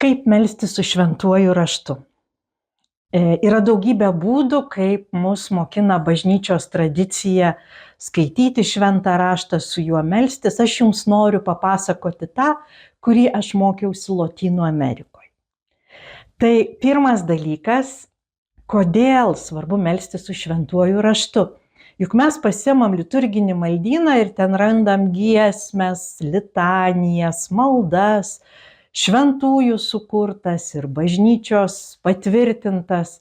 Kaip melstis su šventuoju raštu? Yra daugybė būdų, kaip mus mokina bažnyčios tradicija skaityti šventą raštą, su juo melstis. Aš jums noriu papasakoti tą, kurį aš mokiausi Lotynų Amerikoje. Tai pirmas dalykas, kodėl svarbu melstis su šventuoju raštu. Juk mes pasiemam liturginį maldyną ir ten randam giesmes, litanijas, maldas, šventųjų sukurtas ir bažnyčios patvirtintas.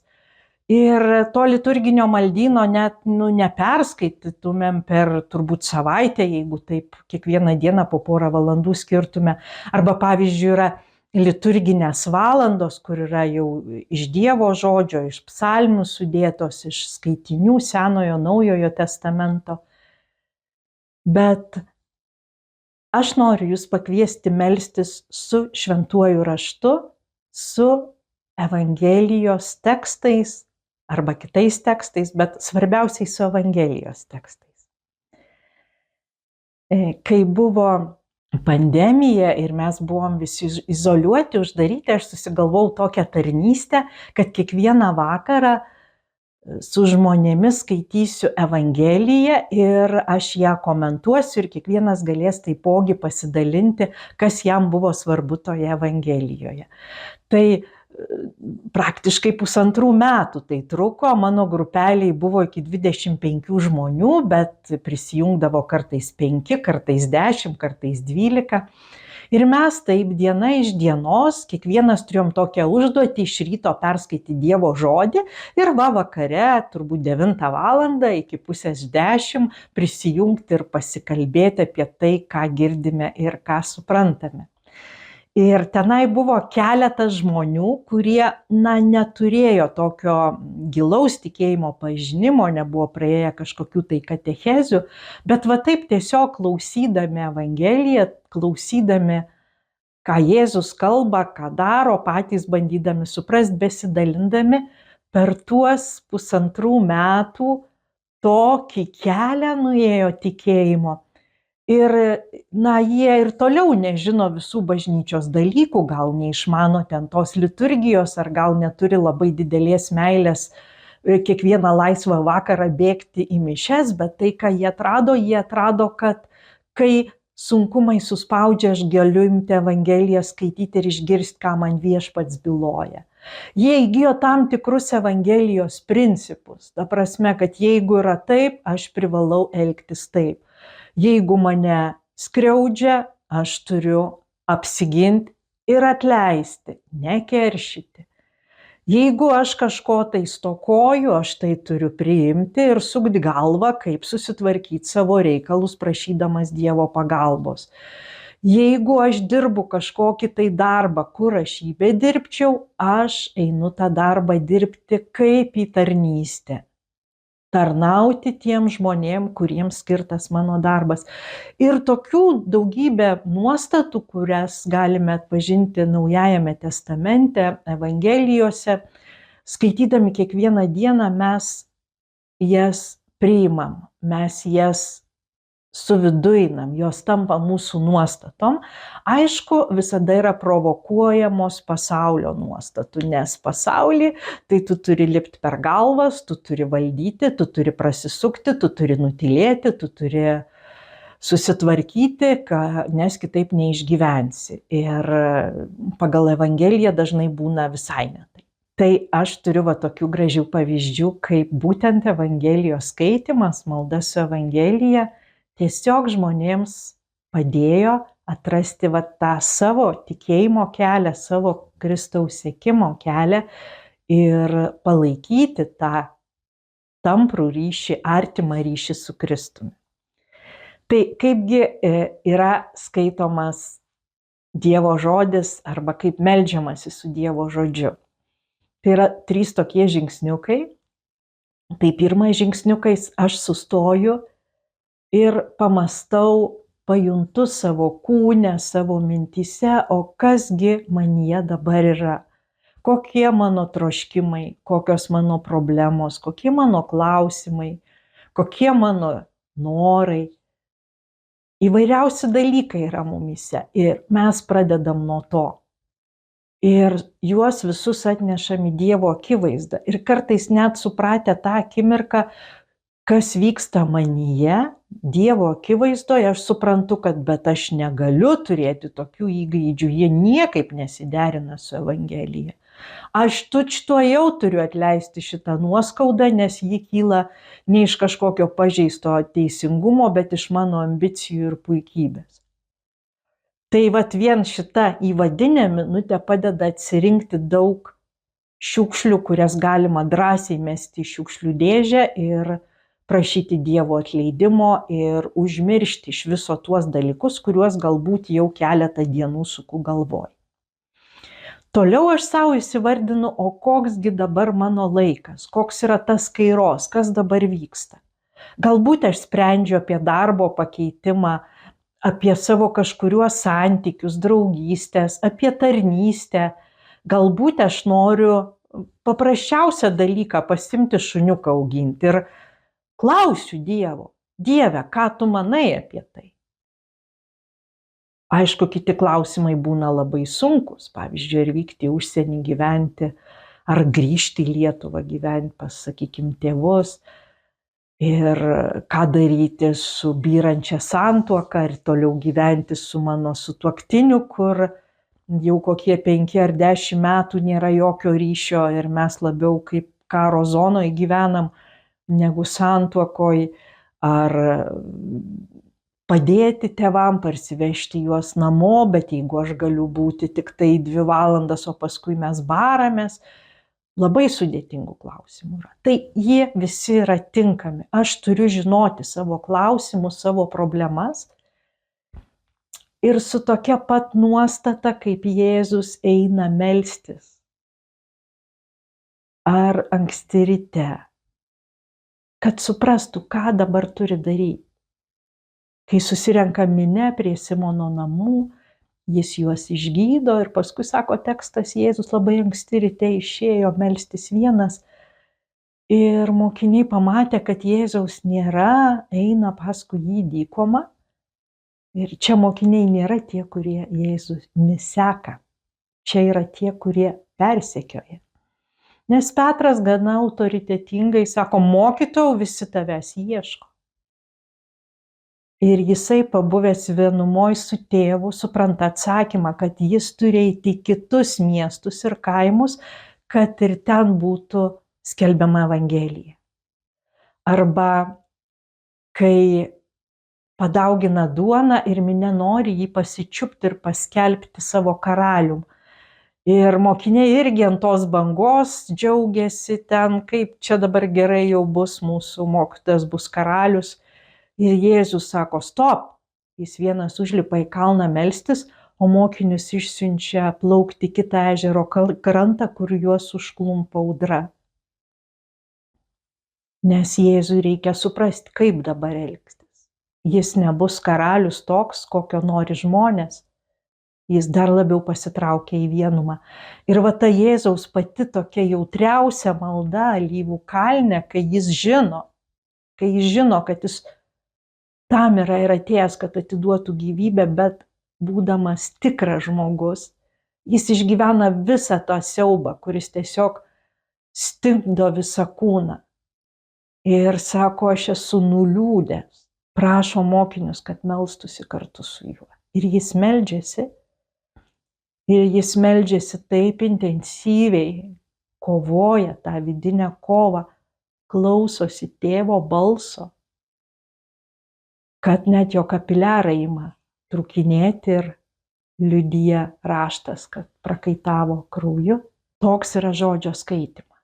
Ir to liturginio maldyno net neperskaitytumėm per turbūt savaitę, jeigu taip kiekvieną dieną po porą valandų skirtume. Arba pavyzdžiui yra liturginės valandos, kur yra jau iš Dievo žodžio, iš psalmių sudėtos, iš skaitinių Senojo, Naujojo testamento. Bet aš noriu jūs pakviesti melstis su šventuoju raštu, su Evangelijos tekstais arba kitais tekstais, bet svarbiausiai su Evangelijos tekstais. Kai buvo pandemija ir mes buvom visi izoliuoti, uždaryti, aš susigalvojau tokią tarnystę, kad kiekvieną vakarą su žmonėmis skaitysiu Evangeliją ir aš ją komentuosiu ir kiekvienas galės taipogi pasidalinti, kas jam buvo svarbu toje Evangelijoje. Tai praktiškai 1,5 metų tai truko, mano grupeliai buvo iki 25 žmonių, bet prisijungdavo kartais 5, kartais 10, kartais 12. Ir mes taip diena iš dienos, kiekvienas turėjom tokią užduotį iš ryto perskaityti Dievo žodį ir vakare, turbūt 9 valandą iki 9:30 prisijungti ir pasikalbėti apie tai, ką girdime ir ką suprantame. Ir tenai buvo keletas žmonių, kurie neturėjo tokio gilaus tikėjimo pažinimo, nebuvo praėję kažkokių tai katechezių, bet taip tiesiog klausydami Evangeliją, klausydami, ką Jėzus kalba, ką daro, patys bandydami suprasti, besidalindami, per tuos 1,5 metų tokį kelią nuėjo tikėjimo. Ir jie ir toliau nežino visų bažnyčios dalykų, gal neišmano ten tos liturgijos, ar gal neturi labai didelės meilės kiekvieną laisvą vakarą bėgti į mišias, bet tai, ką jie atrado, kad kai sunkumai suspaudžia, aš galiu imti Evangeliją skaityti ir išgirsti, ką man Viešpats byloja. Jie įgijo tam tikrus Evangelijos principus, ta prasme, kad jeigu yra taip, aš privalau elgtis taip. Jeigu mane skriaudžia, aš turiu apsiginti ir atleisti, nekeršyti. Jeigu aš kažko tai stokoju, aš tai turiu priimti ir sukti galvą, kaip susitvarkyti savo reikalus, prašydamas Dievo pagalbos. Jeigu aš dirbu kažkokį tai darbą, kur aš jį bedirbčiau, aš einu tą darbą dirbti kaip į tarnystę. Tarnauti tiem žmonėm, kuriems skirtas mano darbas. Ir tokių daugybė nuostatų, kurias galime atpažinti Naujajame testamente, Evangelijose, skaitydami kiekvieną dieną mes jas priimam, mes jas suviduinam, jos tampa mūsų nuostatom. Aišku, visada yra provokuojamos pasaulio nuostatų, nes pasaulį tai tu turi lipti per galvas, tu turi valdyti, tu turi prasisukti, tu turi nutylėti, tu turi susitvarkyti, nes kitaip neišgyvensi. Ir pagal Evangeliją dažnai būna visai ne taip. Tai aš turiu tokių gražių pavyzdžių, kaip būtent Evangelijos skaitimas, malda su Evangelija, tiesiog žmonėms padėjo atrasti tą savo tikėjimo kelią, savo Kristaus sekimo kelią ir palaikyti tą tamprų ryšį, artimą ryšį su Kristumi. Tai kaipgi yra skaitomas Dievo žodis arba kaip meldžiamasi su Dievo žodžiu. Tai yra 3 tokie žingsniukai. Tai pirmas žingsniukais aš sustoju ir pamastau, pajuntu savo kūne, savo mintyse, o kasgi manyje dabar yra. Kokie mano troškimai, kokios mano problemos, kokie mano klausimai, kokie mano norai. Įvairiausi dalykai yra mumyse ir mes pradedam nuo to. ir juos visus atnešam į Dievo akivaizdą. Ir kartais net supratę tą akimirką, kas vyksta manyje, Dievo akivaizdoje, aš suprantu, kad bet aš negaliu turėti tokių įgeidžių, jie niekaip nesiderina su Evangelija. Aš tučtuojau turiu atleisti šitą nuoskaudą, nes ji kyla ne iš kažkokio pažeisto teisingumo, bet iš mano ambicijų ir puikybės. Tai vat vien šita įvadinė minutė padeda atsirinkti daug šiukšlių, kurias galima drąsiai mesti į šiukšlių dėžę ir prašyti Dievo atleidimo ir užmiršti iš viso tuos dalykus, kuriuos galbūt jau keletą dienų suku galvoj. Toliau aš savo įsivardinu, o koksgi dabar mano laikas, koks yra tas kairos, kas dabar vyksta. Galbūt aš sprendžiu apie darbo pakeitimą, apie savo kažkuriuos santykius, draugystės, apie tarnystę. Galbūt aš noriu paprasčiausią dalyką pasimti šuniuką auginti ir klausiu Dievo, Dieve, ką tu manai apie tai? Aišku, kiti klausimai būna labai sunkus, pavyzdžiui, ar vykti į užsienį gyventi, ar grįžti į Lietuvą gyventi pas, sakykime, tėvus. Ir ką daryti su byrančia santuoka, ar toliau gyventi su mano sutuoktiniu, kur jau kokie 5 ar 10 metų nėra jokio ryšio ir mes labiau kaip karo zonoje gyvenam negu santuokoj, ar padėti tėvam, parsivežti juos namo, bet jeigu aš galiu būti tik tai 2 valandas, o paskui mes baramės, labai sudėtingų klausimų yra. Tai jie visi yra tinkami. Aš turiu žinoti savo klausimus, savo problemas ir su tokia pat nuostata, kaip Jėzus eina melstis. Ar anksti ryte, kad suprastų, ką dabar turi daryti. Kai susirenka minia prie Simono namų, jis juos išgydo ir paskui, sako tekstas, Jėzus labai anksti ryte išėjo melstis vienas ir mokiniai pamatė, kad Jėzaus nėra, eina paskui jį dykumą. Ir čia mokiniai nėra tie, kurie Jėzumi seka. Čia yra tie, kurie persekioja. Nes Petras gana autoritetingai sako, mokytojau, visi tavęs ieško. Ir jisai, pabuvęs vienumoj su tėvu, supranta atsakymą, kad jis turi eiti į kitus miestus ir kaimus, kad ir ten būtų skelbiama Evangelija. Arba kai padaugina duoną ir minia nori jį pasičiupti ir paskelbti savo karalium. Ir mokiniai irgi ant tos bangos džiaugiasi ten, kaip čia dabar gerai jau bus, mūsų mokytojas bus karalius. Ir Jėzus sako, stop, jis vienas užlipa į kalną melstis, o mokinius išsiunčia plaukti kitą ežero krantą, kur juos užklumpa audra. Nes Jėzui reikia suprasti, kaip dabar elgtis. Jis nebus karalius toks, kokio nori žmonės. Jis dar labiau pasitraukia į vienumą. Ir va ta Jėzaus pati tokia jautriausia malda Alyvų kalne, kai jis žino, kad jis tam yra ir atėjęs, kad atiduotų gyvybę, bet būdamas tikras žmogus, jis išgyvena visą tą siaubą, kuris tiesiog stingdo visą kūną. Ir sako, aš esu nuliūdęs, prašo mokinius, kad melstųsi kartu su juo. Ir jis meldžiasi taip intensyviai, kovoja tą vidinę kovą, klausosi tėvo balso, kad net jo kapiliarai ima trūkinėti ir liudija raštas, kad prakaitavo krauju. Toks yra žodžio skaitimas.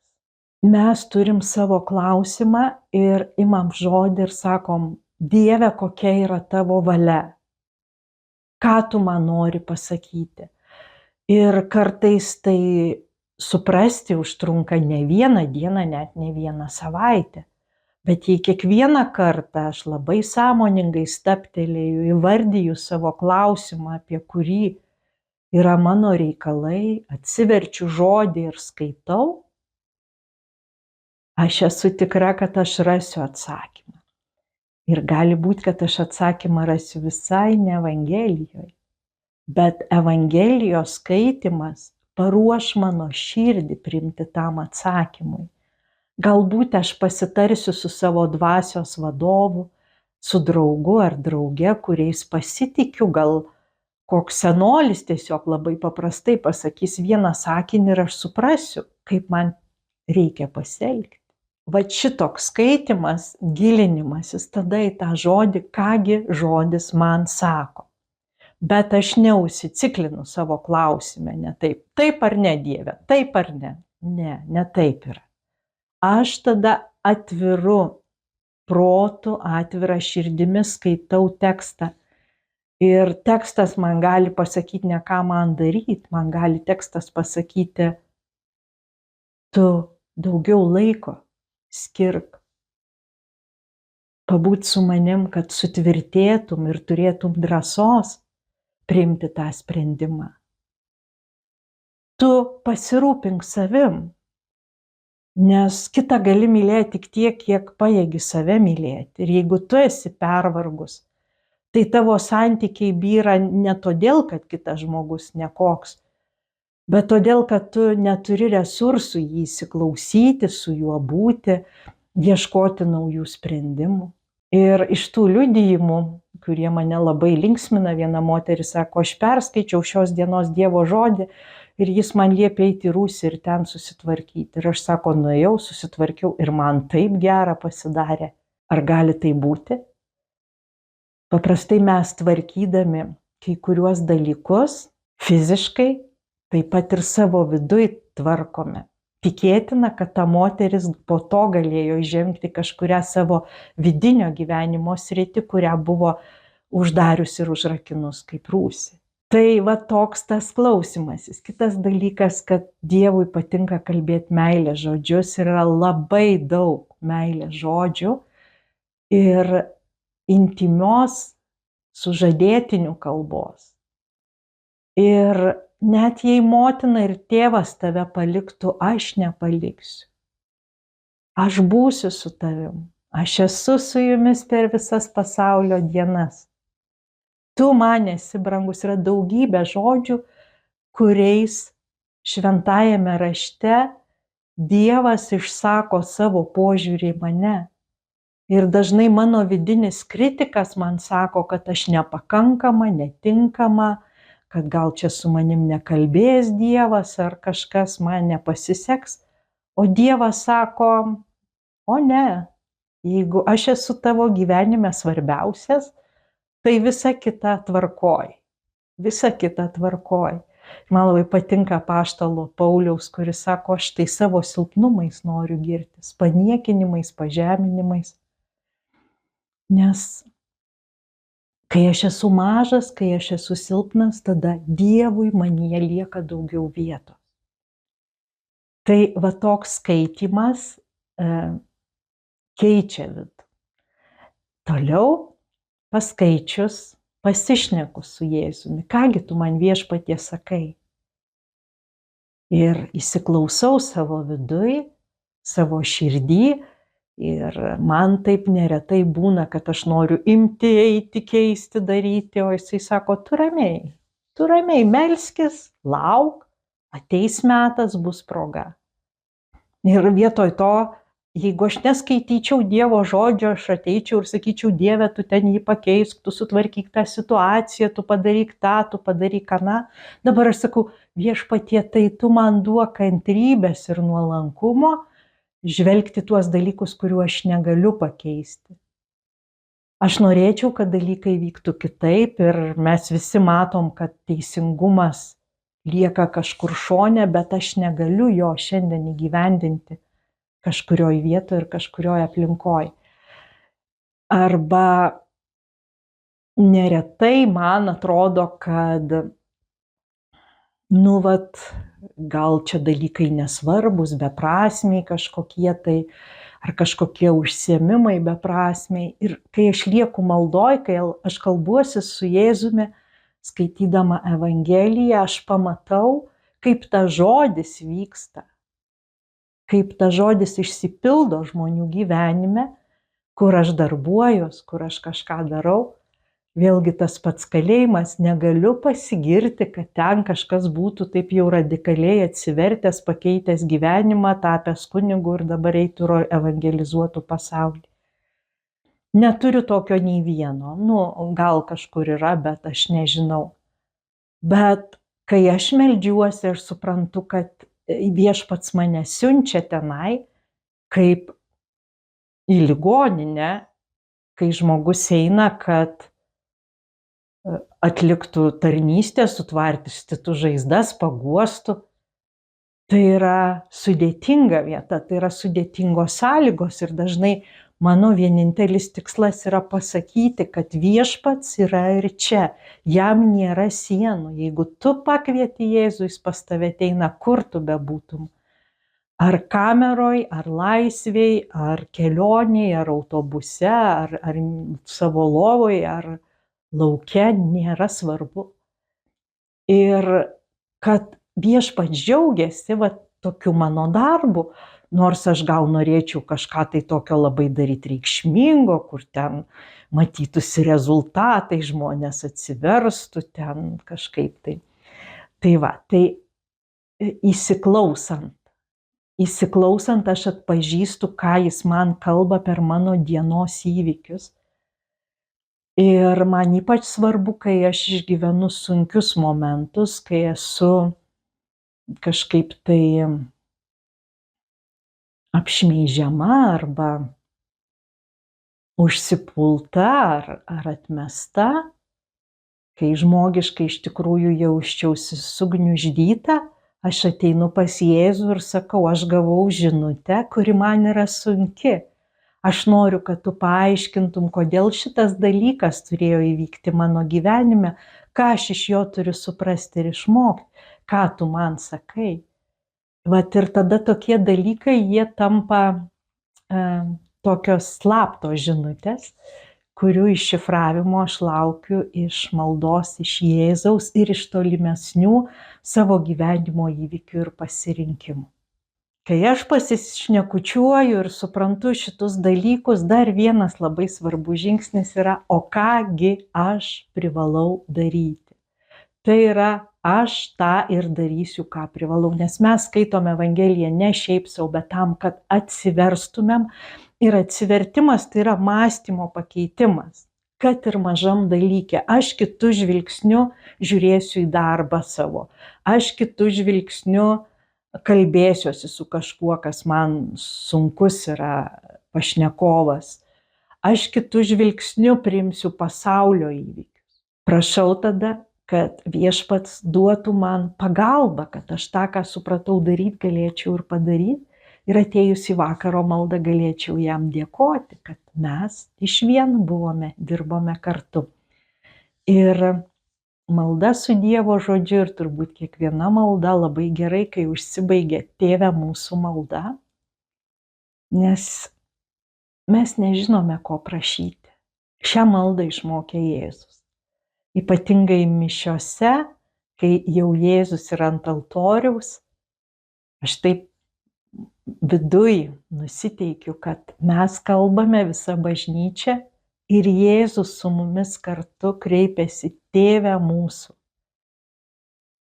Mes turim savo klausimą ir imam žodį ir sakom, Dieve, kokia yra tavo valia? Ką tu man nori pasakyti? Ir kartais tai suprasti užtrunka ne vieną dieną, net ne vieną savaitę. Bet jei kiekvieną kartą aš labai sąmoningai stabtelėju, įvardiju savo klausimą, apie kurį yra mano reikalai, atsiverčiu žodį ir skaitau, aš esu tikra, kad aš rasiu atsakymą. Ir gali būti, kad aš atsakymą rasiu visai ne Evangelijoje, bet Evangelijos skaitimas paruoš mano širdį priimti tam atsakymui. Galbūt aš pasitarsiu su savo dvasios vadovu, su draugu ar drauge, kuriais pasitikiu, gal koks senolis tiesiog labai paprastai pasakys vieną sakinį ir aš suprasiu, kaip man reikia pasielgti. Vat šitoks skaitimas, gilinimasis tada į tą žodį, kągi žodis man sako. Bet aš neužsiciklinu savo klausime, ne taip. Taip ar ne, Dieve, taip ar ne? Ne taip yra. Aš tada atviru protu, atvira širdimi skaitau tekstą. Ir tekstas man gali pasakyti ne ką man daryti, man gali tekstas pasakyti, tu daugiau laiko skirk, pabūt su manim, kad sutvirtėtum ir turėtum drąsos priimti tą sprendimą. Tu pasirūpink savim, nes kitą gali mylėti tik tiek, kiek pajėgi save mylėti. Ir jeigu tu esi pervargus, tai tavo santykiai byra ne todėl, kad kitas žmogus nekoks, bet todėl, kad tu neturi resursų jį įsiklausyti, su juo būti, ieškoti naujų sprendimų. Ir iš tų liudijimų, kurie mane labai linksmina, viena moteris sako, aš perskaičiau šios dienos Dievo žodį ir jis man liepė eiti į rūsį ir ten susitvarkyti. Ir aš sako, nuėjau, susitvarkiau ir man taip gera pasidarė. Ar gali tai būti? Paprastai mes tvarkydami kai kuriuos dalykus fiziškai, taip pat ir savo viduj tvarkome. Tikėtina, kad ta moteris po to galėjo įžengti kažkurią savo vidinio gyvenimo sritį, kurią buvo uždarius ir užrakinus kaip rūsį. Tai va toks tas klausimasis. Kitas dalykas, kad Dievui patinka kalbėti meilės žodžius ir yra labai daug meilės žodžių ir intymios sužadėtinių kalbos. Ir net jei motina ir tėvas tave paliktų, aš nepaliksiu. Aš būsiu su tavim. Aš esu su jumis per visas pasaulio dienas. Tu man esi brangus. Yra daugybė žodžių, kuriais šventajame rašte Dievas išsako savo požiūrį į mane. Ir dažnai mano vidinis kritikas man sako, kad aš nepakankama, netinkama, kad gal čia su manim nekalbės Dievas ar kažkas man nepasiseks. O Dievas sako, o ne, jeigu aš esu tavo gyvenime svarbiausias, tai visa kita tvarkoj. Visa kita tvarkoj. Man labai patinka apaštalo Pauliaus, kuris sako, aš tai savo silpnumais noriu girtis, paniekinimais, pažeminimais. Nes kai aš esu mažas, kai aš esu silpnas, tada Dievui manyje lieka daugiau vietos. Tai va toks skaitimas keičia vidų. Toliau paskaičius, pasišneku su Jėzumi, kągi tu man Viešpatie sakai. Ir įsiklausau savo viduj, savo širdį. Ir man taip neretai būna, kad aš noriu imti, eiti, keisti, daryti, o jisai sako, tu ramiai, melskis, lauk, ateis metas, bus proga. Ir vietoj to, jeigu aš neskaityčiau Dievo žodžio, aš ateičiau ir sakyčiau, Dieve, tu ten jį pakeisk, tu sutvarkyk tą situaciją, tu padaryk tą, tu padaryk aną. Dabar aš sakau, Viešpatie, tai tu man duok kantrybės ir nuolankumo, žvelgti tuos dalykus, kuriuo aš negaliu pakeisti. Aš norėčiau, kad dalykai vyktų kitaip ir mes visi matom, kad teisingumas lieka kažkur šone, bet aš negaliu jo šiandien įgyvendinti kažkurioj vietoje ir kažkurioj aplinkoj. Arba neretai man atrodo, kad gal čia dalykai nesvarbus, beprasmiai kažkokie tai, ar kažkokie užsiėmimai beprasmiai. Ir kai aš lieku maldoj, kai aš kalbuosi su Jėzumi, skaitydama Evangeliją, aš pamatau, kaip tas žodis vyksta, kaip tas žodis išsipildo žmonių gyvenime, kur aš darbuojuos, kur aš kažką darau. Vėlgi tas pats kalėjimas, negaliu pasigirti, kad ten kažkas būtų taip jau radikaliai atsivertęs, pakeitęs gyvenimą, tapęs kunigu ir dabar eitų ir evangelizuotų pasaulį. Neturiu tokio nei vieno. Gal kažkur yra, bet aš nežinau. Bet kai aš meldžiuosi, aš suprantu, kad Viešpats mane siunčia tenai, kaip į ligoninę, kai žmogus eina, kad atliktų tarnystę, sutvarstytų žaizdas, paguostų. Tai yra sudėtinga vieta, tai yra sudėtingos sąlygos ir dažnai mano vienintelis tikslas yra pasakyti, kad Viešpats yra ir čia, jam nėra sienų. Jeigu tu pakvieti Jėzų, jis pas tave ateina, kur tu bebūtum. Ar kameroj, ar laisvėj, ar kelionėj, ar autobuse, ar savo lovoj, ar lauke, nėra svarbu. Ir kad Viešpats džiaugiasi tokiu mano darbu, nors aš gal norėčiau kažką tai tokio labai daryti reikšmingo, kur ten matytųsi rezultatai, žmonės atsiverstų ten kažkaip tai. Tai įsiklausant aš atpažįstu, ką jis man kalba per mano dienos įvykius. Ir man ypač svarbu, kai aš išgyvenu sunkius momentus, kai esu kažkaip tai apšmeižiama arba užsipulta ar atmesta, kai žmogiškai iš tikrųjų jausčiausi sugniuždyta, aš ateinu pas Jėzų ir sakau, aš gavau žinutę, kuri man yra sunki. Aš noriu, kad tu paaiškintum, kodėl šitas dalykas turėjo įvykti mano gyvenime, ką aš iš jo turiu suprasti ir išmokti, ką tu man sakai. Ir tada tokie dalykai, jie tampa tokios slaptos žinutės, kurių iššifravimo aš laukiu iš maldos, iš Jėzaus ir iš tolimesnių savo gyvenimo įvykių ir pasirinkimų. Kai aš pasišnekučiuoju ir suprantu šitus dalykus, dar vienas labai svarbus žingsnis yra, o kągi aš privalau daryti. Tai yra, aš tą ir darysiu, ką privalau, nes mes skaitome Evangeliją ne šiaip savo, bet tam, kad atsiverstumėm. Ir atsivertimas tai yra mąstymo pakeitimas. Kad ir mažam dalyke, aš kitų žvilgsnių žiūrėsiu į darbą savo, aš kitų žvilgsnių kalbėsiuosi su kažkuo, kas man sunkus yra pašnekovas. Aš kitų žvilgsnių priimsiu pasaulio įvykius. Prašau tada, kad Viešpats duotų man pagalbą, kad aš tą, ką supratau daryti, galėčiau ir padaryti. Ir atėjus į vakaro maldą galėčiau jam dėkoti, kad mes išvien buvome, dirbome kartu. Ir malda su Dievo žodžiu ir turbūt kiekviena malda labai gerai, kai užsibaigia Tėve mūsų malda, nes mes nežinome, ko prašyti. Šią maldą išmokė Jėzus. Ypatingai mišiose, kai jau Jėzus yra ant altoriaus, aš taip viduj nusiteikiu, kad mes kalbame visą bažnyčią ir Jėzus su mumis kartu kreipiasi Tėve mūsų.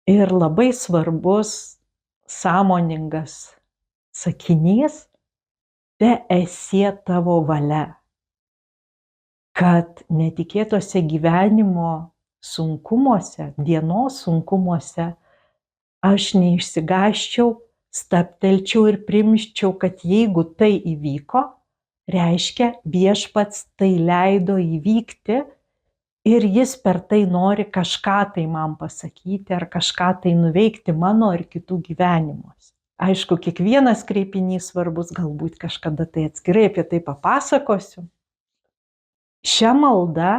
Ir labai svarbus, sąmoningas sakinys, teesie tavo valia. Kad netikėtose gyvenimo sunkumuose, dienos sunkumuose aš neišsigąsčiau, stabtelčiau ir primščiau, kad jeigu tai įvyko, reiškia Viešpats tai leido įvykti ir jis per tai nori kažką tai man pasakyti ar kažką tai nuveikti mano ir kitų gyvenimuose. Aišku, kiekvienas kreipinys svarbus, galbūt kažkada tai atskirai apie tai papasakosiu. Šią maldą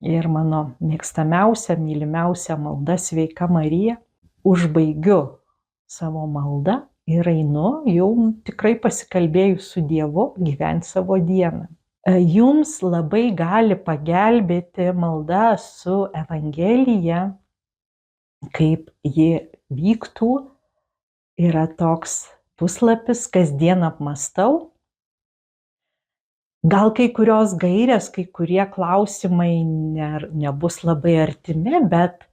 ir mano mėgstamiausia, mylimiausia malda Sveika Marija užbaigiu savo maldą ir einu jau tikrai pasikalbėjus su Dievu gyventi savo dieną. Jums labai gali pagelbėti malda su Evangelija, kaip ji vyktų. Yra toks puslapis, kasdien apmąstau. Gal kai kurios gairės, kai kurie klausimai nebus labai artimi, bet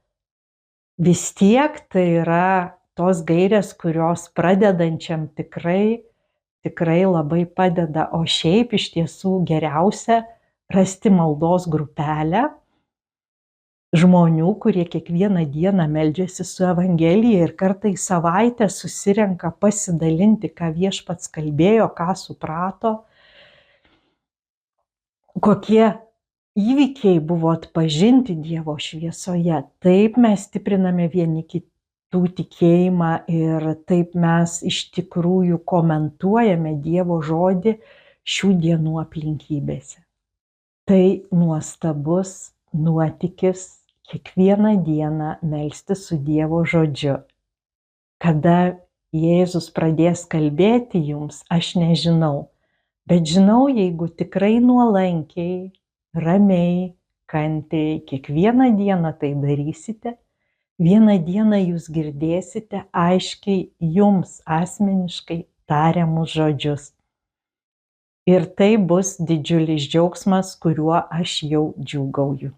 vis tiek tai yra tos gairės, kurios pradedančiam tikrai labai padeda. O šiaip iš tiesų geriausia rasti maldos grupelę žmonių, kurie kiekvieną dieną meldžiasi su Evangelija ir kartą į savaitę susirenka pasidalinti, ką Viešpats kalbėjo, ką suprato, kokie įvykiai buvo atpažinti Dievo šviesoje. Taip mes stipriname vieni kitų tikėjimą ir taip mes iš tikrųjų komentuojame Dievo žodį šių dienų aplinkybėse. Tai nuostabus nuotykis kiekvieną dieną melstis su Dievo žodžiu. Kada Jėzus pradės kalbėti jums, aš nežinau, bet žinau, jeigu tikrai nuolankiai, ramiai, kantriai, kiekvieną dieną tai darysite, vieną dieną jūs girdėsite aiškiai jums asmeniškai tariamus žodžius. Ir tai bus didžiulis džiaugsmas, kuriuo aš jau džiūgauju.